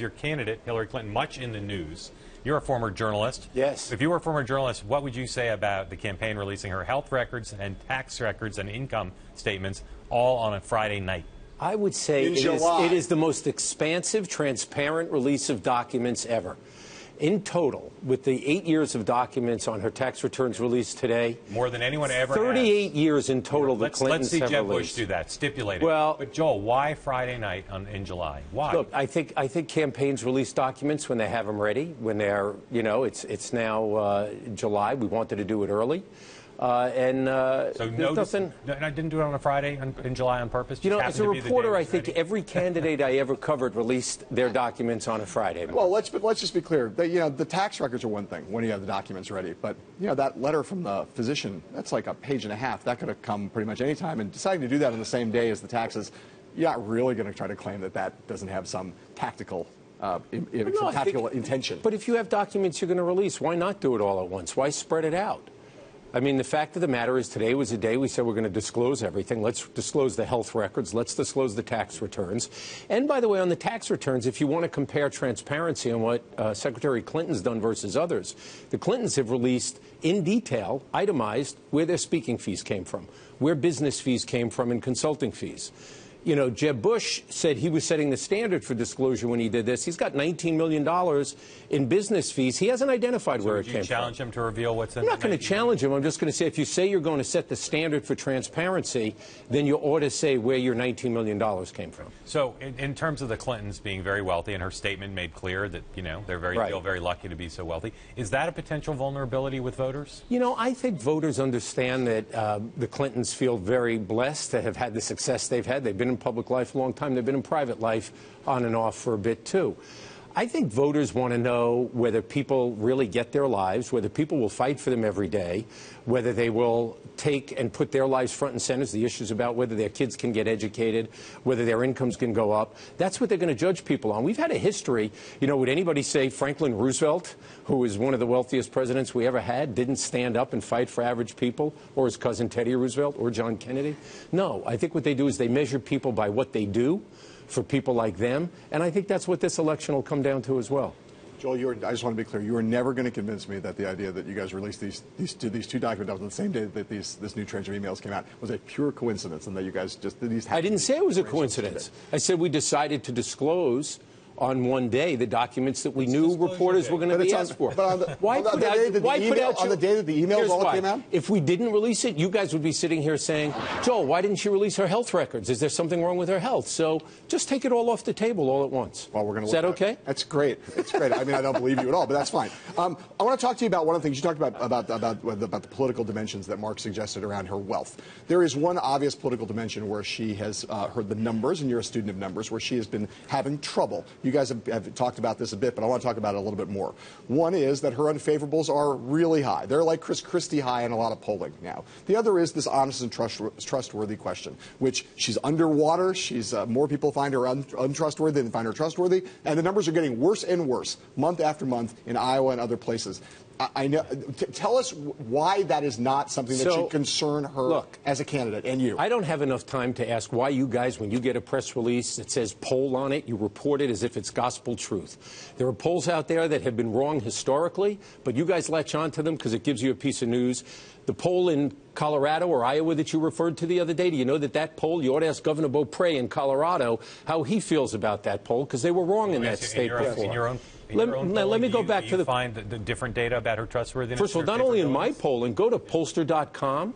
your candidate, Hillary Clinton, much in the news. You're a former journalist. Yes. If you were a former journalist, what would you say about the campaign releasing her health records and tax records and income statements all on a Friday night? I would say it is the most expansive, transparent release of documents ever. In total, with the 8 years of documents on her tax returns released today, more than anyone ever 38 years in total. The Clintons let's see Jeb Bush released. Do that. Stipulate it. Well, but Joel, why Friday night in July? Why? Look, I think campaigns release documents when they have them ready. When they're, it's now July. We wanted to do it early. So I didn't do it on a Friday in July on purpose. As a reporter, I think every candidate I ever covered released their documents on a Friday. Well, let's just be clear. The tax records are one thing when you have the documents ready, but that letter from the physician, that's like a page and a half. That could have come pretty much any time. And deciding to do that on the same day as the taxes, you're not really going to try to claim that doesn't have some tactical intention. But if you have documents you're going to release, why not do it all at once? Why spread it out? I mean, the fact of the matter is today was a day we said we're going to disclose everything. Let's disclose the health records. Let's disclose the tax returns. And by the way, on the tax returns, if you want to compare transparency on what Secretary Clinton's done versus others, the Clintons have released in detail, itemized, where their speaking fees came from, where business fees came from, and consulting fees. Jeb Bush said he was setting the standard for disclosure when he did this. He's got $19 million in business fees. He hasn't identified where it came from. Would you challenge him to reveal what's in I'm not going to challenge him. I'm just going to say if you say you're going to set the standard for transparency, then you ought to say where your $19 million came from. So in terms of the Clintons being very wealthy, and her statement made clear that, they're feel very lucky to be so wealthy, is that a potential vulnerability with voters? I think voters understand that the Clintons feel very blessed to have had the success they've had. They've been in public life a long time. They've been in private life on and off for a bit, too. I think voters want to know whether people really get their lives, whether people will fight for them every day, whether they will take and put their lives front and center, the issues about whether their kids can get educated, whether their incomes can go up. That's what they're going to judge people on. We've had a history. Would anybody say Franklin Roosevelt, who was one of the wealthiest presidents we ever had, didn't stand up and fight for average people, or his cousin Teddy Roosevelt, or John Kennedy? No. I think what they do is they measure people by what they do for people like them, and I think that's what this election will come down to as well. Joel, I just want to be clear. You are never going to convince me that the idea that you guys released these two documents on the same day that this new tranche of emails came out was a pure coincidence, and that you guys just did these. I didn't say it was a coincidence. I said we decided to disclose on one day the documents that we knew reporters were going to be asked for. But on the day that the emails all came out? If we didn't release it, you guys would be sitting here saying, Joel, why didn't she release her health records? Is there something wrong with her health? So just take it all off the table all at once. Well, we're going to. Is that okay? That's great. It's great. I mean, I don't believe you at all, but that's fine. I want to talk to you about one of the things you talked about the political dimensions that Mark suggested around her wealth. There is one obvious political dimension where she has heard the numbers, and you're a student of numbers, where she has been having trouble. You guys have talked about this a bit, but I want to talk about it a little bit more. One is that her unfavorables are really high. They're like Chris Christie high in a lot of polling now. The other is this honest and trustworthy question, which she's underwater. She's more people find her untrustworthy than find her trustworthy, and the numbers are getting worse and worse month after month in Iowa and other places. I know. Tell us why that is not something that should concern her as a candidate and you. I don't have enough time to ask why you guys, when you get a press release that says poll on it, you report it as if it's gospel truth. There are polls out there that have been wrong historically, but you guys latch on to them because it gives you a piece of news. The poll in Colorado or Iowa that you referred to the other day, do you know that poll, you ought to ask Governor Beaupre in Colorado how he feels about that poll, because they were wrong in that state before. Let me go back to the. Find the different data about her trustworthiness. First of all, not only in my polling, go to pollster.com,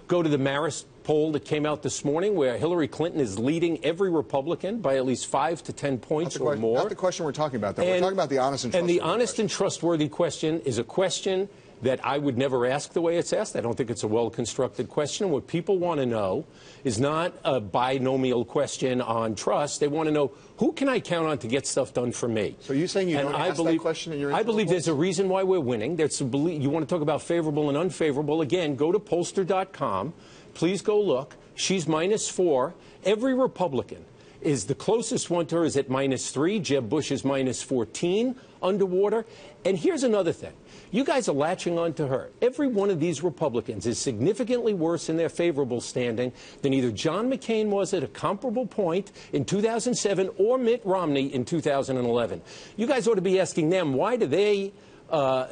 go to the Marist poll that came out this morning, where Hillary Clinton is leading every Republican by at least 5 to 10 points or more. Not the question we're talking about, though. We're talking about the honest and trustworthy. And the honest and trustworthy question is a question that I would never ask the way it's asked. I don't think it's a well-constructed question. What people want to know is not a binomial question on trust. They want to know, who can I count on to get stuff done for me? So you're saying you don't ask that question in your I believe there's a reason why we're winning. You want to talk about favorable and unfavorable. Again, go to pollster.com. Please go look. She's -4. Every Republican is the closest one to her is at -3. Jeb Bush is -14 underwater. And here's another thing. You guys are latching on to her. Every one of these Republicans is significantly worse in their favorable standing than either John McCain was at a comparable point in 2007 or Mitt Romney in 2011. You guys ought to be asking them, why do they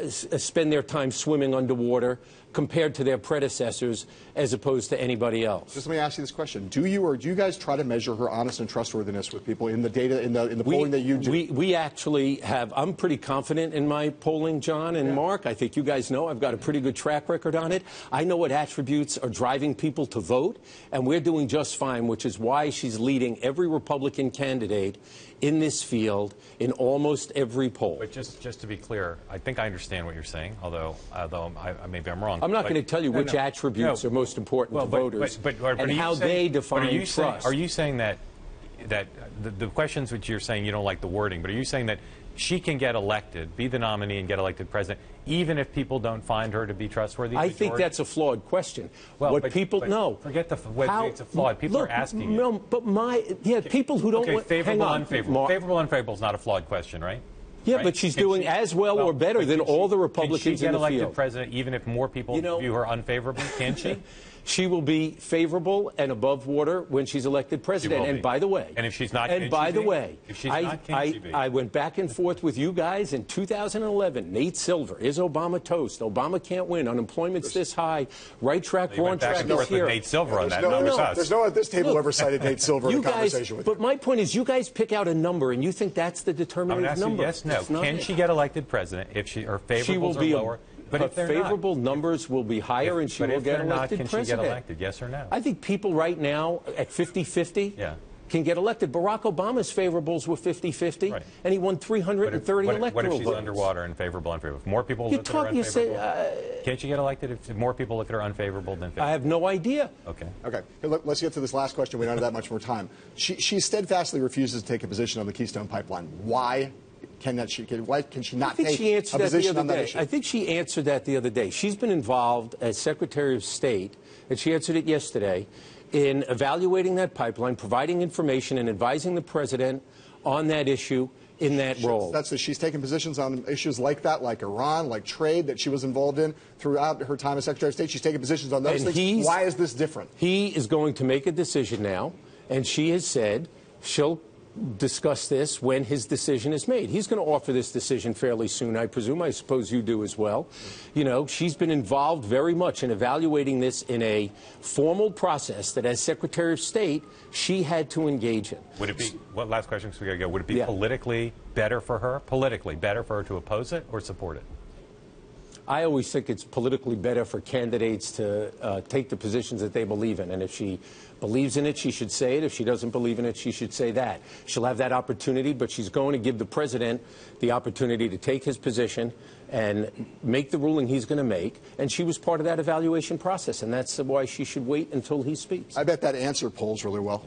spend their time swimming underwater compared to their predecessors as opposed to anybody else? Just let me ask you this question. Do you guys try to measure her honest and trustworthiness with people in the data, in the polling that you do? We actually have. I'm pretty confident in my polling, John and Mark. I think you guys know I've got a pretty good track record on it. I know what attributes are driving people to vote, and we're doing just fine, which is why she's leading every Republican candidate in this field in almost every poll. But just to be clear, I think I understand what you're saying, although maybe I'm wrong. I'm not going to tell you which attributes are most important to voters and how they define trust. Are you saying that the questions which you're saying you don't like the wording, but are you saying that she can get elected, be the nominee and get elected president, even if people don't find her to be trustworthy? I think that's a flawed question. Well, what people know. Forget whether it's a flawed. People are asking no, but people who don't. Okay, favorable, hang on, unfavorable. Favorable, unfavorable is not a flawed question, right? Yeah, right? But she's doing as well or better than all the Republicans in the field. Can she get elected president even if more people view her unfavorably? Can she? She will be favorable and above water when she's elected president. And by the way, and if she's not, and by the way, if she's not, can she be? I went back and forth with you guys in 2011. Nate Silver, is Obama toast? Obama can't win. Unemployment's this high. Right track, wrong track is here. Nate Silver on that. There's no one at this table ever cited Nate Silver in a conversation with you. But my point is, you guys pick out a number, and you think that's the determinative number. Yes, no. Can she get elected president if her favorables are lower? But her favorable numbers will be higher, and she will get elected president. Can she get elected, yes or no? I think people right now at 50-50 can get elected. Barack Obama's favorables were 50-50, and he won 330 electoral votes. What if she's underwater and favorable, unfavorable? If more people look at her unfavorable, can't she get elected if more people look at her unfavorable than favorable? I have no idea. Okay. Let's get to this last question. We don't have that much more time. She steadfastly refuses to take a position on the Keystone Pipeline. Why? Why can she not take a position on that issue? I think she answered that the other day. She's been involved as Secretary of State, and she answered it yesterday, in evaluating that pipeline, providing information, and advising the president on that issue in that role. She's taken positions on issues like that, like Iran, like trade, that she was involved in throughout her time as Secretary of State. She's taken positions on those things. Why is this different? He is going to make a decision now, and she has said she'll discuss this when his decision is made. He's going to offer this decision fairly soon, I presume. I suppose you do as well. You know, she's been involved very much in evaluating this in a formal process that as Secretary of State, she had to engage in. Would it be, one last question because we got to go, would it be politically better for her to oppose it or support it? I always think it's politically better for candidates to take the positions that they believe in. And if she believes in it, she should say it. If she doesn't believe in it, she should say that. She'll have that opportunity, but she's going to give the president the opportunity to take his position and make the ruling he's going to make. And she was part of that evaluation process, and that's why she should wait until he speaks. I bet that answer polls really well.